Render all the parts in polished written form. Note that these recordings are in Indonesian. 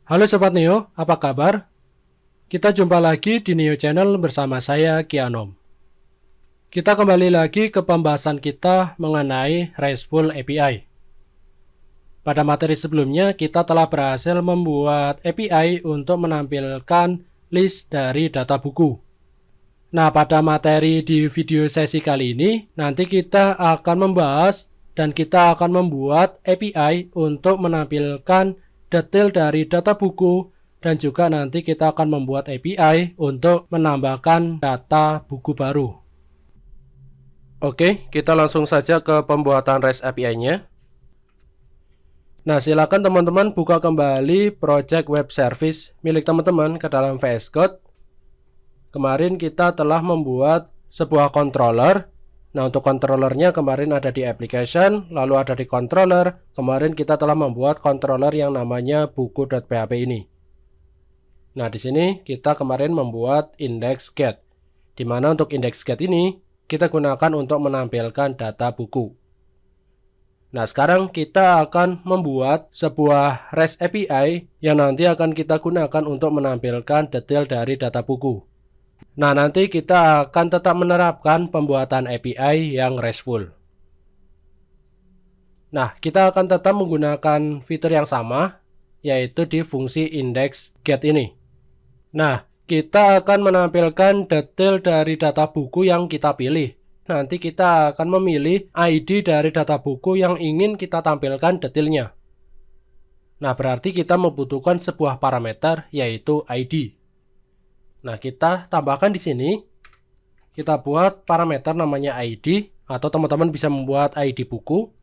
Halo Sobat Neo, apa kabar? Kita jumpa lagi di Neo Channel bersama saya Kianom. Kita kembali lagi ke pembahasan kita mengenai RESTful API. Pada materi sebelumnya kita telah berhasil membuat API untuk menampilkan list dari data buku. Nah, pada materi di video sesi kali ini nanti kita akan membahas dan kita akan membuat API untuk menampilkan detail dari data buku, dan juga nanti kita akan membuat API untuk menambahkan data buku baru. Oke, kita langsung saja ke pembuatan REST API-nya. Nah, silakan teman-teman buka kembali project web service milik teman-teman ke dalam VS Code. Kemarin kita telah membuat sebuah controller. Nah, untuk controllernya kemarin ada di application, lalu ada di controller. Kemarin kita telah membuat controller yang namanya buku.php ini. Nah, di sini kita kemarin membuat index get, di mana untuk index get ini kita gunakan untuk menampilkan data buku. Nah, sekarang kita akan membuat sebuah REST API yang nanti akan kita gunakan untuk menampilkan detail dari data buku. Nah, nanti kita akan tetap menerapkan pembuatan API yang RESTful. Nah, kita akan tetap menggunakan fitur yang sama, yaitu di fungsi index get ini. Nah, kita akan menampilkan detail dari data buku yang kita pilih. Nanti kita akan memilih ID dari data buku yang ingin kita tampilkan detailnya. Nah, berarti kita membutuhkan sebuah parameter, yaitu ID. Nah, kita tambahkan di sini. Kita buat parameter namanya ID, atau teman-teman bisa membuat ID buku.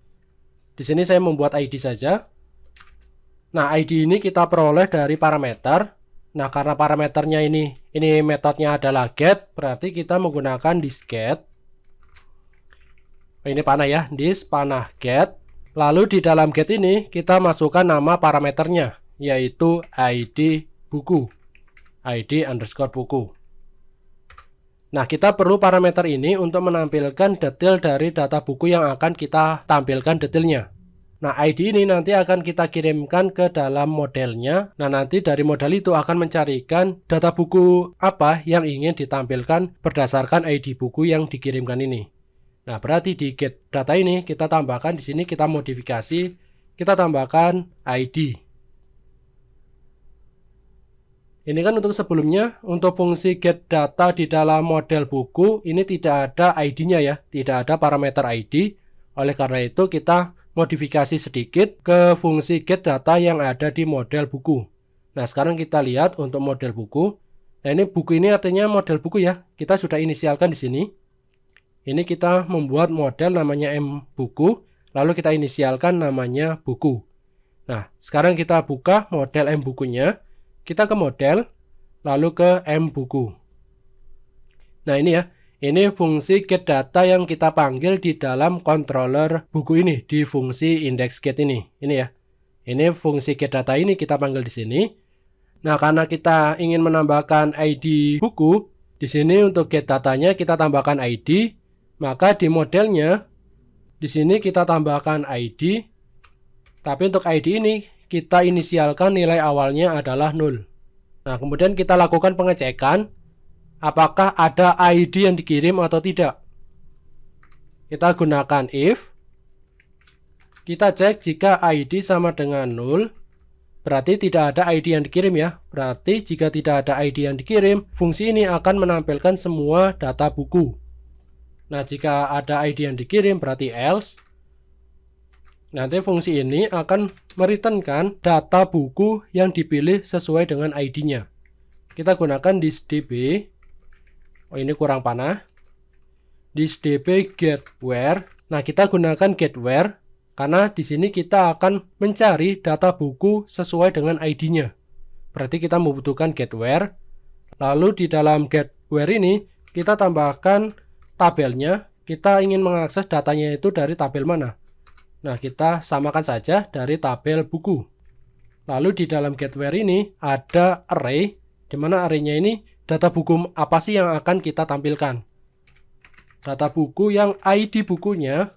Di sini saya membuat ID saja. Nah, ID ini kita peroleh dari parameter. Nah, karena parameternya ini metodenya adalah get, berarti kita menggunakan this get. Ini panah ya, this panah get. Lalu di dalam get ini kita masukkan nama parameternya, yaitu ID buku. ID underscore buku. Nah, kita perlu parameter ini untuk menampilkan detail dari data buku yang akan kita tampilkan detailnya. Nah, ID ini nanti akan kita kirimkan ke dalam modelnya. Nah, nanti dari model itu akan mencarikan data buku apa yang ingin ditampilkan berdasarkan ID buku yang dikirimkan ini. Nah, berarti di get data ini kita tambahkan di sini, kita modifikasi, kita tambahkan ID. Ini kan untuk sebelumnya, untuk fungsi get data di dalam model buku, ini tidak ada ID-nya ya, tidak ada parameter ID. Oleh karena itu kita modifikasi sedikit ke fungsi get data yang ada di model buku. Nah, sekarang kita lihat untuk model buku. Nah, ini buku ini artinya model buku ya, kita sudah inisialkan di sini. Ini kita membuat model namanya M buku, lalu kita inisialkan namanya buku. Nah, sekarang kita buka model M bukunya. Kita ke model, lalu ke M buku. Nah, ini ya, ini fungsi get data yang kita panggil di dalam controller buku ini, di fungsi index get ini. Ini ya, ini fungsi get data ini kita panggil di sini. Nah, karena kita ingin menambahkan ID buku, di sini untuk get datanya kita tambahkan ID, maka di modelnya, di sini kita tambahkan ID, tapi untuk ID ini kita inisialkan nilai awalnya adalah 0. Nah, kemudian kita lakukan pengecekan apakah ada ID yang dikirim atau tidak. Kita gunakan if. Kita cek jika ID sama dengan 0, berarti tidak ada ID yang dikirim ya. Berarti jika tidak ada ID yang dikirim, fungsi ini akan menampilkan semua data buku. Nah, jika ada ID yang dikirim berarti else. Nanti fungsi ini akan mereturnkan data buku yang dipilih sesuai dengan ID-nya. Kita gunakan thisDB. Oh, ini kurang panah. thisDB get where. Nah, kita gunakan get where karena di sini kita akan mencari data buku sesuai dengan ID-nya. Berarti kita membutuhkan get where. Lalu di dalam get where ini kita tambahkan tabelnya. Kita ingin mengakses datanya itu dari tabel mana. Nah, kita samakan saja dari tabel buku. Lalu di dalam get where ini ada array, di mana array-nya ini data buku apa sih yang akan kita tampilkan. Data buku yang ID bukunya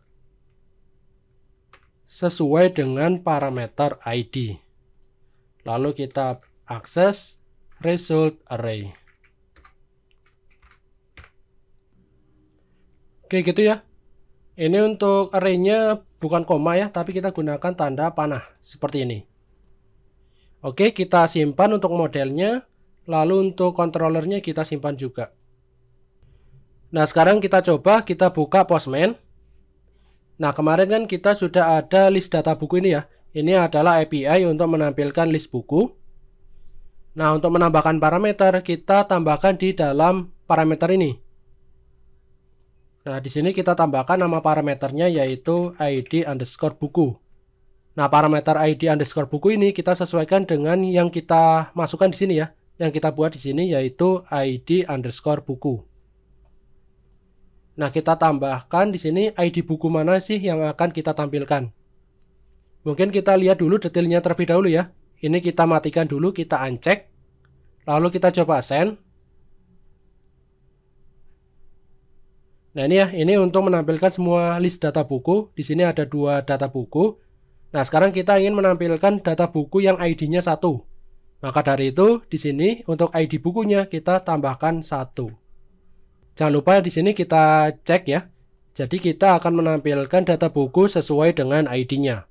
sesuai dengan parameter ID. lalu kita akses result array. Oke, gitu ya. Ini untuk array-nya bukan koma ya, tapi kita gunakan tanda panah seperti ini. Oke, kita simpan untuk modelnya, lalu untuk controllernya kita simpan juga. Nah, sekarang kita coba kita buka Postman. Nah, kemarin kan kita sudah ada list data buku ini ya. Ini adalah API untuk menampilkan list buku. Nah, untuk menambahkan parameter, kita tambahkan di dalam parameter ini. Nah, di sini kita tambahkan nama parameternya yaitu id_buku. Nah, parameter id_buku ini kita sesuaikan dengan yang kita masukkan di sini ya. Yang kita buat di sini yaitu id_buku. Nah, kita tambahkan di sini ID buku mana sih yang akan kita tampilkan. Mungkin kita lihat dulu detailnya terlebih dahulu ya. Ini kita matikan dulu, kita uncheck. Lalu kita coba send. Nah, ini ya, ini untuk menampilkan semua list data buku. Di sini ada 2 data buku. Nah, sekarang kita ingin menampilkan data buku yang ID-nya 1. Maka dari itu, di sini untuk ID bukunya kita tambahkan 1. Jangan lupa di sini kita cek ya. Jadi kita akan menampilkan data buku sesuai dengan ID-nya.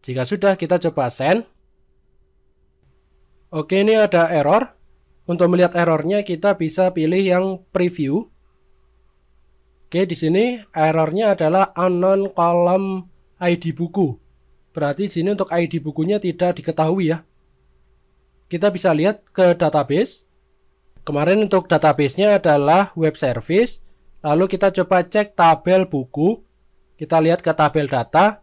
Jika sudah, kita coba send. Oke, ini ada error. Untuk melihat errornya kita bisa pilih yang preview. Oke, di sini errornya adalah unknown column ID buku. Berarti di sini untuk ID bukunya tidak diketahui ya. Kita bisa lihat ke database. Kemarin untuk database-nya adalah web service. Lalu kita coba cek tabel buku. Kita lihat ke tabel data.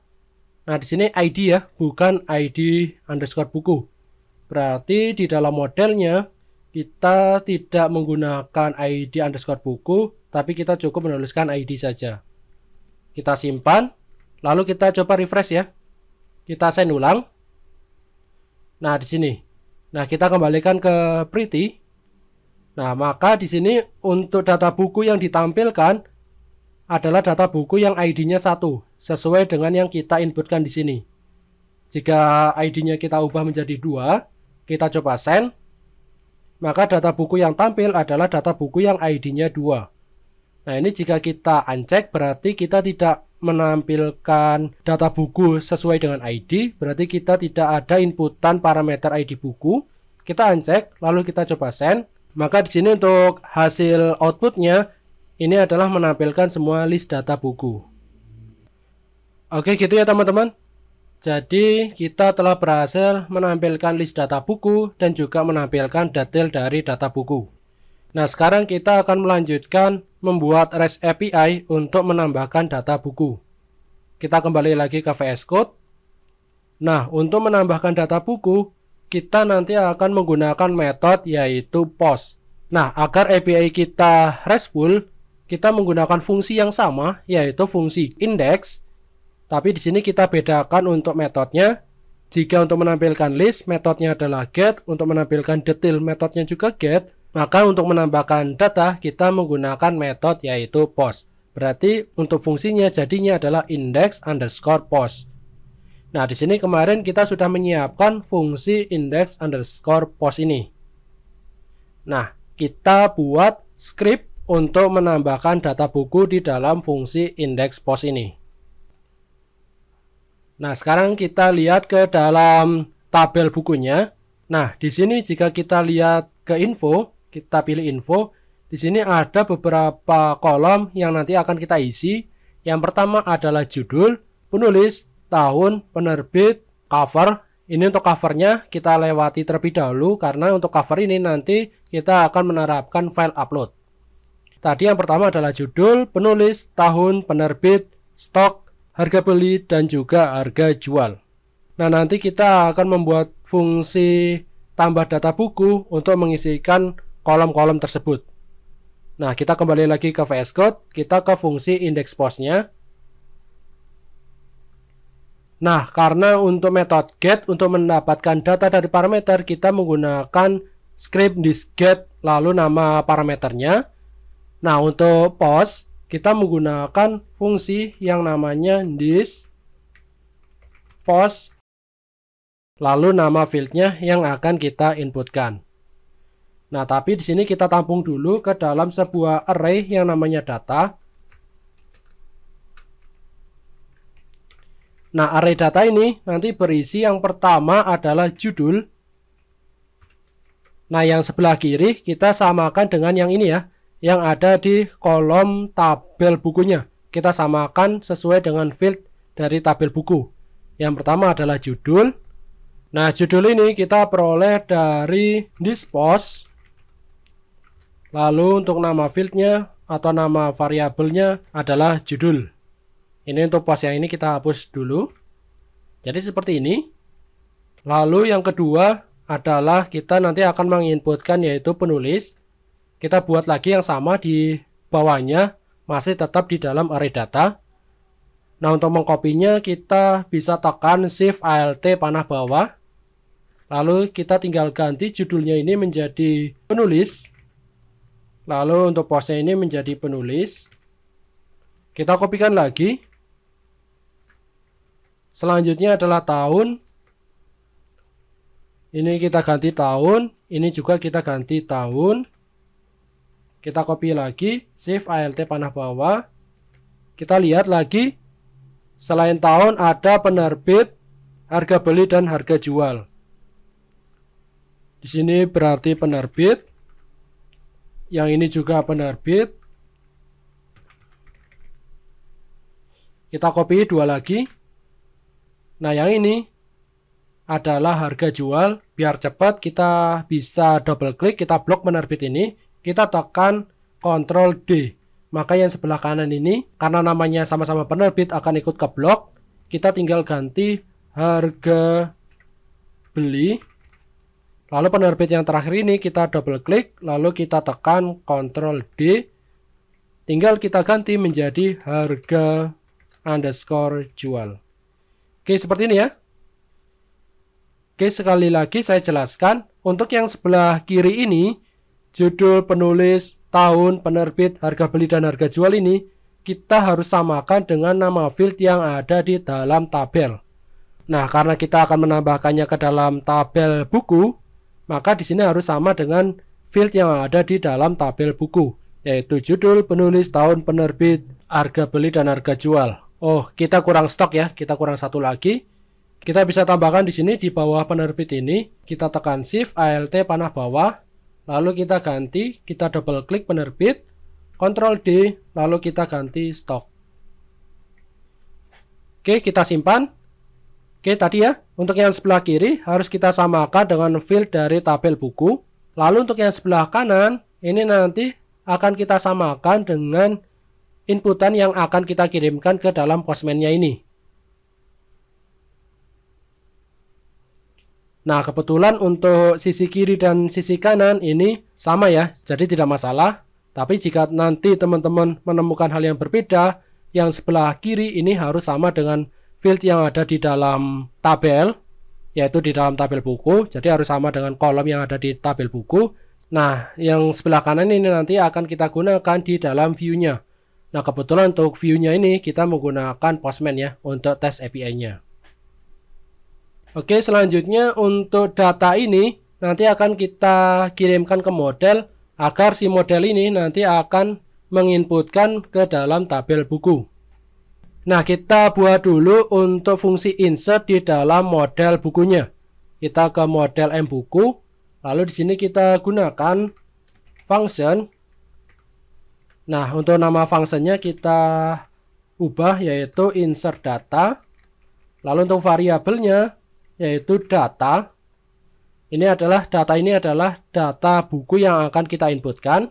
Nah, di sini ID ya, bukan id_buku. Berarti di dalam modelnya kita tidak menggunakan id_buku, tapi kita cukup menuliskan ID saja. Kita simpan, lalu kita coba refresh ya. Kita send ulang. Nah, di sini. Nah, kita kembalikan ke pretty. Nah, maka di sini untuk data buku yang ditampilkan adalah data buku yang ID-nya 1, sesuai dengan yang kita inputkan di sini. Jika ID-nya kita ubah menjadi 2, kita coba send. Maka data buku yang tampil adalah data buku yang ID-nya 2. Nah, ini jika kita uncheck berarti kita tidak menampilkan data buku sesuai dengan ID. Berarti kita tidak ada inputan parameter ID buku. Kita uncheck, lalu kita coba send. Maka di sini untuk hasil outputnya, ini adalah menampilkan semua list data buku. Oke, gitu ya teman-teman. Jadi kita telah berhasil menampilkan list data buku dan juga menampilkan detail dari data buku. Nah, sekarang kita akan melanjutkan membuat REST API untuk menambahkan data buku. Kita kembali lagi ke VS Code. Nah, untuk menambahkan data buku, kita nanti akan menggunakan metode yaitu post. Nah, agar API kita RESTful, kita menggunakan fungsi yang sama yaitu fungsi index. Tapi di sini kita bedakan untuk metodenya. Jika untuk menampilkan list, metodenya adalah get. Untuk menampilkan detail, metodenya juga get. Maka untuk menambahkan data, kita menggunakan metode yaitu post. Berarti untuk fungsinya jadinya adalah index_post. Nah, di sini kemarin kita sudah menyiapkan fungsi index_post ini. Nah, kita buat script untuk menambahkan data buku di dalam fungsi index_post ini. Nah, sekarang kita lihat ke dalam tabel bukunya. Nah, di sini jika kita lihat ke info, kita pilih info. Di sini ada beberapa kolom yang nanti akan kita isi. Yang pertama adalah judul, penulis, tahun, penerbit, cover. Ini untuk covernya kita lewati terlebih dahulu karena untuk cover ini nanti kita akan menerapkan file upload. Tadi yang pertama adalah judul, penulis, tahun, penerbit, stok, harga beli, dan juga harga jual. Nah, nanti kita akan membuat fungsi tambah data buku untuk mengisikan kolom-kolom tersebut. Nah, kita kembali lagi ke VS Code, kita ke fungsi index post-nya. Nah, karena untuk metode get, untuk mendapatkan data dari parameter, kita menggunakan script thisGet, lalu nama parameternya. Nah, untuk post, kita menggunakan fungsi yang namanya thisPost lalu nama fieldnya yang akan kita inputkan. Nah, tapi di sini kita tampung dulu ke dalam sebuah array yang namanya data. Nah, array data ini nanti berisi yang pertama adalah judul. Nah, yang sebelah kiri kita samakan dengan yang ini ya, yang ada di kolom tabel bukunya. Kita samakan sesuai dengan field dari tabel buku. Yang pertama adalah judul. Nah, judul ini kita peroleh dari this post. Lalu untuk nama fieldnya atau nama variabelnya adalah judul. Ini untuk post yang ini kita hapus dulu. Jadi seperti ini. Lalu yang kedua adalah kita nanti akan menginputkan yaitu penulis. Kita buat lagi yang sama di bawahnya, masih tetap di dalam array data. Nah, untuk mengkopinya kita bisa tekan Shift Alt panah bawah. Lalu kita tinggal ganti judulnya ini menjadi penulis. Lalu untuk postnya ini menjadi penulis. Kita kopikan lagi. Selanjutnya adalah tahun. Ini kita ganti tahun. Ini juga kita ganti tahun. Kita copy lagi. Shift Alt panah bawah. Kita lihat lagi. Selain tahun ada penerbit, harga beli, dan harga jual. Di sini berarti penerbit. Yang ini juga penerbit. Kita copy dua lagi. Nah, yang ini adalah harga jual. Biar cepat kita bisa double klik, kita blok penerbit ini. Kita tekan Ctrl D. Maka yang sebelah kanan ini, karena namanya sama-sama penerbit, akan ikut ke blok. Kita tinggal ganti harga beli. Lalu penerbit yang terakhir ini kita double klik, lalu kita tekan Ctrl D. Tinggal kita ganti menjadi harga underscore jual. Oke, seperti ini ya. Oke, sekali lagi saya jelaskan. Untuk yang sebelah kiri ini, judul, penulis, tahun, penerbit, harga beli, dan harga jual ini, kita harus samakan dengan nama field yang ada di dalam tabel. Nah, karena kita akan menambahkannya ke dalam tabel buku, maka di sini harus sama dengan field yang ada di dalam tabel buku, yaitu judul, penulis, tahun, penerbit, harga beli, dan harga jual. Oh, kita kurang stok ya, kita kurang satu lagi. Kita bisa tambahkan di sini di bawah penerbit ini, kita tekan Shift Alt panah bawah, lalu kita ganti, kita double klik penerbit, Ctrl D, lalu kita ganti stok. Oke, kita simpan. Oke, tadi ya, untuk yang sebelah kiri harus kita samakan dengan field dari tabel buku. Lalu untuk yang sebelah kanan, ini nanti akan kita samakan dengan inputan yang akan kita kirimkan ke dalam Postman-nya ini. Nah, kebetulan untuk sisi kiri dan sisi kanan ini sama ya, jadi tidak masalah. Tapi jika nanti teman-teman menemukan hal yang berbeda, yang sebelah kiri ini harus sama dengan field yang ada di dalam tabel, yaitu di dalam tabel buku. Jadi harus sama dengan kolom yang ada di tabel buku. Nah, yang sebelah kanan ini nanti akan kita gunakan di dalam view-nya. Nah, kebetulan untuk view-nya ini kita menggunakan Postman ya untuk tes API-nya. Oke, selanjutnya untuk data ini nanti akan kita kirimkan ke model agar si model ini nanti akan menginputkan ke dalam tabel buku. Nah, kita buat dulu untuk fungsi insert di dalam model bukunya. Kita ke model mbuku, lalu di sini kita gunakan function. Nah, untuk nama functionnya kita ubah yaitu insert data. Lalu untuk variabelnya yaitu data. Ini adalah data buku yang akan kita inputkan.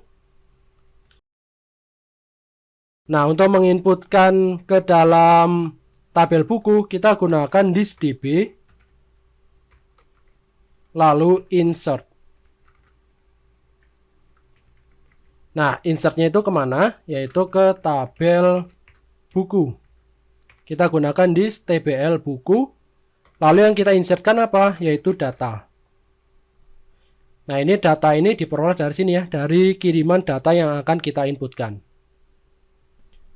Nah, untuk menginputkan ke dalam tabel buku, kita gunakan thisDB, lalu insert. Nah, insertnya itu kemana? Yaitu ke tabel buku. Kita gunakan thisTBL buku, lalu yang kita insertkan apa? Yaitu data. Nah, ini data ini diperoleh dari sini ya, dari kiriman data yang akan kita inputkan.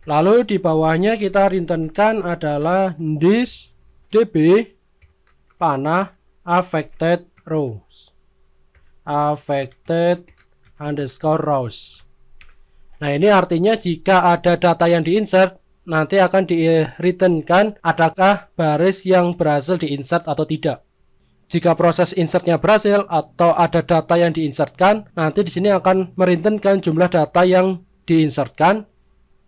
Lalu di bawahnya kita returnkan adalah thisDB panah affected rows. Affected underscore rows. Nah, ini artinya jika ada data yang diinsert, nanti akan di-returnkan adakah baris yang berhasil diinsert atau tidak. Jika proses insertnya berhasil atau ada data yang diinsertkan, nanti di sini akan mereturnkan jumlah data yang diinsertkan.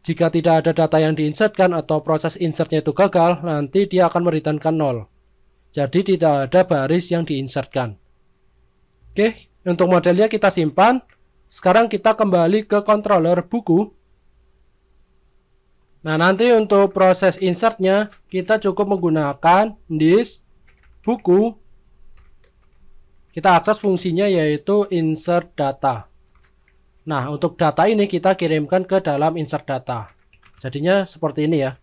Jika tidak ada data yang diinsertkan atau proses insertnya itu gagal, nanti dia akan mereturnkan 0. Jadi tidak ada baris yang diinsertkan. Oke, untuk modelnya kita simpan. Sekarang kita kembali ke controller buku. Nah, nanti untuk proses insertnya kita cukup menggunakan this buku. Kita akses fungsinya yaitu insert data. Nah, untuk data ini kita kirimkan ke dalam insert data. Jadinya seperti ini ya.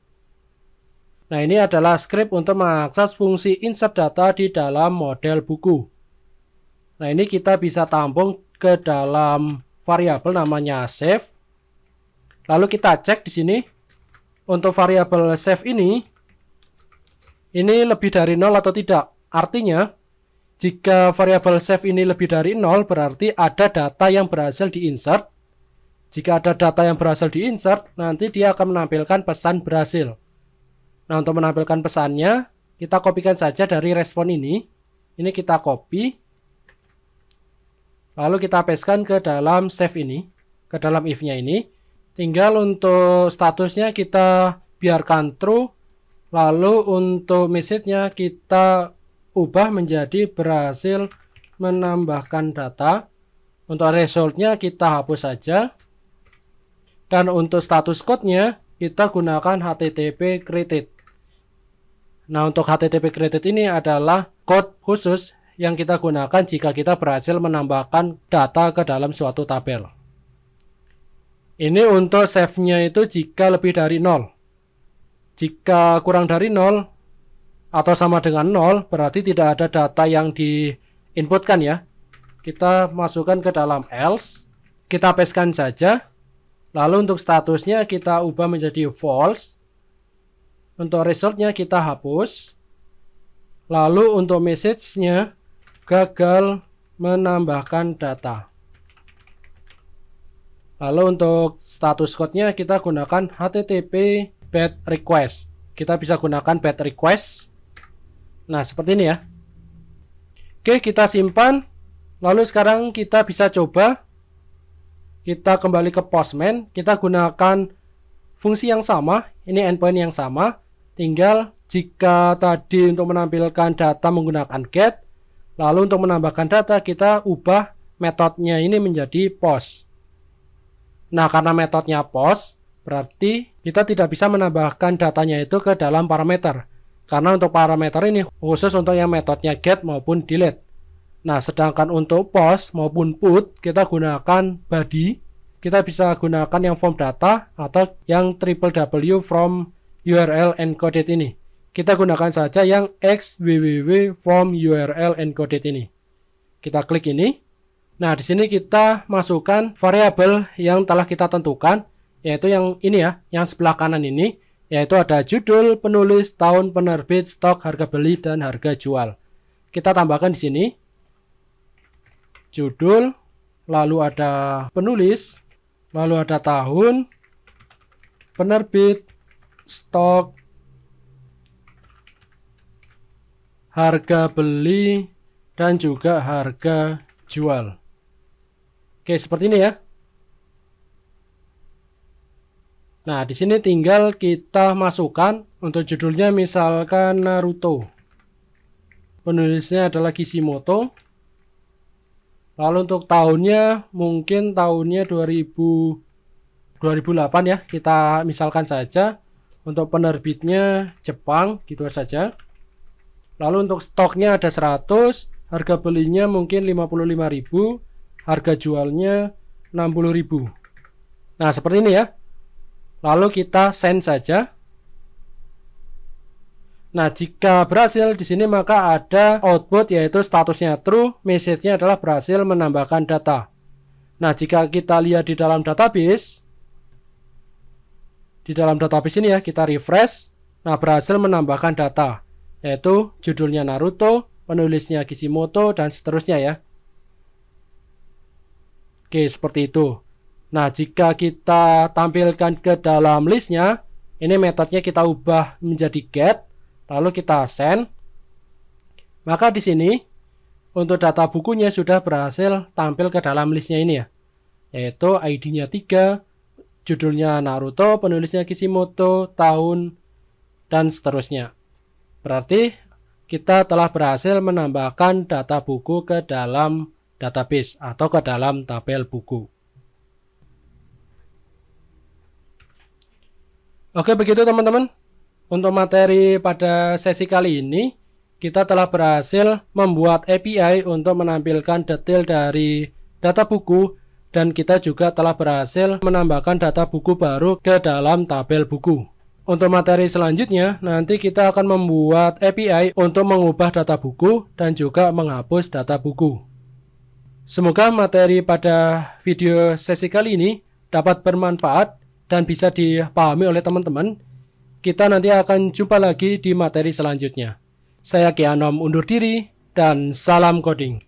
Nah, ini adalah script untuk mengakses fungsi insert data di dalam model buku. Nah, ini kita bisa tampung ke dalam variabel namanya save. Lalu kita cek di sini untuk variabel save ini lebih dari 0 atau tidak. Artinya jika variabel save ini lebih dari 0 berarti ada data yang berhasil diinsert. Jika ada data yang berhasil diinsert, nanti dia akan menampilkan pesan berhasil. Nah, untuk menampilkan pesannya kita kopikan saja dari respon ini. Ini kita copy. Lalu kita pastekan ke dalam save ini, ke dalam if-nya ini. Tinggal untuk statusnya kita biarkan true. Lalu untuk message-nya kita ubah menjadi berhasil menambahkan data. Untuk result-nya kita hapus saja. Dan untuk status code-nya kita gunakan HTTP created. Nah, untuk HTTP created ini adalah code khusus yang kita gunakan jika kita berhasil menambahkan data ke dalam suatu tabel. Ini untuk save-nya itu jika lebih dari 0. Jika kurang dari 0 atau sama dengan 0, berarti tidak ada data yang diinputkan ya. Kita masukkan ke dalam else, kita pastekan saja. Lalu untuk statusnya kita ubah menjadi false. Untuk resultnya kita hapus. Lalu untuk message-nya gagal menambahkan data. Lalu untuk status code-nya kita gunakan HTTP bad request. Kita bisa gunakan bad request. Nah, seperti ini ya. Oke, kita simpan. Lalu sekarang kita bisa coba. Kita kembali ke Postman. Kita gunakan fungsi yang sama. Ini endpoint yang sama. Tinggal jika tadi untuk menampilkan data menggunakan get, lalu untuk menambahkan data kita ubah metodenya ini menjadi post. Nah, karena metodnya post, berarti kita tidak bisa menambahkan datanya itu ke dalam parameter. Karena untuk parameter ini khusus untuk yang metodnya get maupun delete. Nah, sedangkan untuk post maupun put kita gunakan body. Kita bisa gunakan yang form data atau yang www from URL encoded ini. Kita gunakan saja yang xwww from URL encoded ini. Kita klik ini. Nah, di sini kita masukkan variabel yang telah kita tentukan, yaitu yang ini ya, yang sebelah kanan ini, yaitu ada judul, penulis, tahun penerbit, stok, harga beli, dan harga jual. Kita tambahkan di sini judul, lalu ada penulis, lalu ada tahun, penerbit, stok, harga beli, dan juga harga jual. Oke, seperti ini ya. Nah, di sini tinggal kita masukkan untuk judulnya misalkan Naruto. Penulisnya adalah Kishimoto. Lalu untuk tahunnya mungkin tahunnya 2008 ya. Kita misalkan saja. Untuk penerbitnya Jepang, gitu saja. Lalu untuk stoknya ada 100, harga belinya mungkin 55.000, harga jualnya 60.000. Nah, seperti ini ya. Lalu kita send saja. Nah, jika berhasil di sini maka ada output yaitu statusnya true, message-nya adalah berhasil menambahkan data. Nah, jika kita lihat di dalam database, ini ya, kita refresh. Nah, berhasil menambahkan data, yaitu judulnya Naruto, penulisnya Kishimoto, dan seterusnya ya. Oke, seperti itu. Nah, jika kita tampilkan ke dalam listnya, ini metodenya kita ubah menjadi get, lalu kita send. Maka di sini untuk data bukunya sudah berhasil tampil ke dalam listnya ini ya. Yaitu ID-nya 3, judulnya Naruto, penulisnya Kishimoto, tahun, dan seterusnya. Berarti kita telah berhasil menambahkan data buku ke dalam database atau ke dalam tabel buku. Oke, begitu teman-teman. Untuk materi pada sesi kali ini, kita telah berhasil membuat API untuk menampilkan detail dari data buku, dan kita juga telah berhasil menambahkan data buku baru ke dalam tabel buku. Untuk materi selanjutnya, nanti kita akan membuat API untuk mengubah data buku dan juga menghapus data buku. Semoga materi pada video sesi kali ini dapat bermanfaat dan bisa dipahami oleh teman-teman. Kita nanti akan jumpa lagi di materi selanjutnya. Saya Ki Anom undur diri dan salam coding.